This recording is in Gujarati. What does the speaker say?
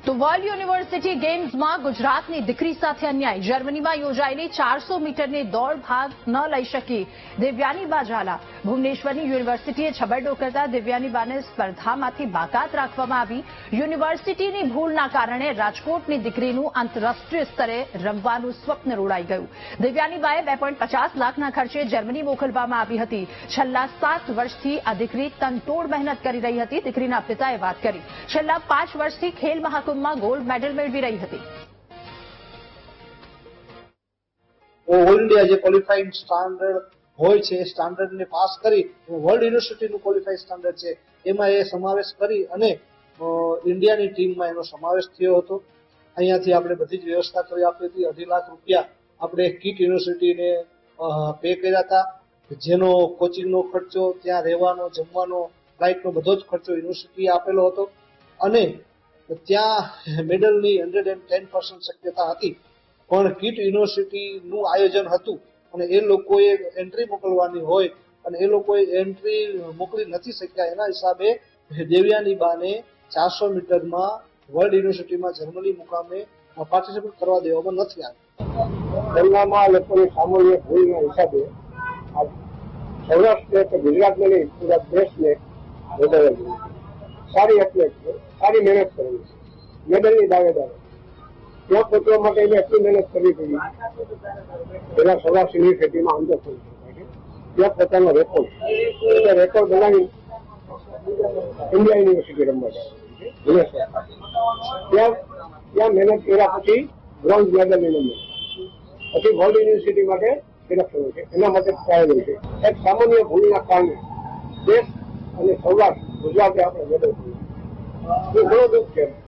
તો વર્લ્ડ યુનિવર્સિટી ગેમ્સમાં ગુજરાતની દીકરી સાથે અન્યાય. જર્મનીમાં યોજાયેલી 400 મીટરની દોડ ભાગ ન લઈ શકી દિવ્યાનીબા ઝાલા. ભુવનેશ્વરની યુનિવર્સિટીએ છબરડો કરતા દિવ્યાનીબાને સ્પર્ધામાંથી બાકાત રાખવામાં આવી. યુનિવર્સિટીની ભૂલના કારણે રાજકોટની દીકરીનું આંતરરાષ્ટ્રીય સ્તરે રમવાનું સ્વપ્ન રોડાઈ ગયું. દિવ્યાનીબાએ 2.50 લાખના ખર્ચે જર્મની મોકલવામાં આવી હતી. છેલ્લા 7 વર્ષથી આ દીકરી તનતોડ મહેનત કરી રહી હતી. દીકરીના પિતાએ વાત કરી. છેલ્લા 5 વર્ષથી ખેલ મહાકુંભમાં ગોલ્ડ મેડલ મેળવી રહી હતી. ઓલ ઇન્ડિયા જે ક્વોલિફાઈંગ સ્ટાન્ડર્ડ હોય છે એ સ્ટાન્ડર્ડને પાસ કરી વર્લ્ડ યુનિવર્સિટીનું ક્વોલિફાઈંગ સ્ટાન્ડર્ડ છે એમાં એ સમાવેશ કરી અને ઇન્ડિયાની ટીમમાં એનો સમાવેશ થયો હતો. અહીંયાથી આપણે બધી જ વ્યવસ્થા કરી આપી હતી. 2.5 લાખ રૂપિયા આપણે કીટ યુનિવર્સિટીને પે કર્યા હતા, જેનો કોચિંગનો ખર્ચો, ત્યાં રહેવાનો, જમવાનો, ફ્લાઇટનો બધો જ ખર્ચો યુનિવર્સિટીએ આપેલો હતો. અને ત્યાં મેડલની 110% શક્યતા હતી, પણ કીટ યુનિવર્સિટીનું આયોજન હતું અને એ લોકોએ એન્ટ્રી મોકલવાની હોય અને એ લોકોએ એન્ટ્રી મોકલી નથી શક્યા. એના હિસાબે દેવ્યાનીબાને 400 મીટરમાં વર્લ્ડ યુનિવર્સિટીમાં જર્મની મુકામે પાર્ટિસિપેટ કરવા દેવામાં નથી આવ્યું. તેલંગામાં લોકોની સામાન્ય ભૂલના હિસાબે સૌરાષ્ટ્ર કે ગુજરાતને નહીં પૂરા દેશને વધારે સારી એથ્લેટ છે, સારી મહેનત કરેલી છે, મેડલની દાવેદાર. ત્યાં પહોંચવા માટે એને એટલી મહેનત કરવી પડી. પેલા સૌરાષ્ટ્ર યુનિવર્સિટીમાં અંદર થઈ શકાય ત્યાં પોતાનો રેકોર્ડ બનાવી ઇન્ડિયા યુનિવર્સિટી રમવા જાય. ત્યાં મહેનત કર્યા પછી બ્રોન્ઝ મેડલની નંબર, પછી વર્લ્ડ યુનિવર્સિટી માટે સિલેક્શન છે, એના માટે ટ્રાયલ છે. એક સામાન્ય ભૂલના કારણે દેશ અને સૌરાષ્ટ્ર ગુજરાતે આપણે મેડલ કર્યું. એ ઘણો દુઃખ છે.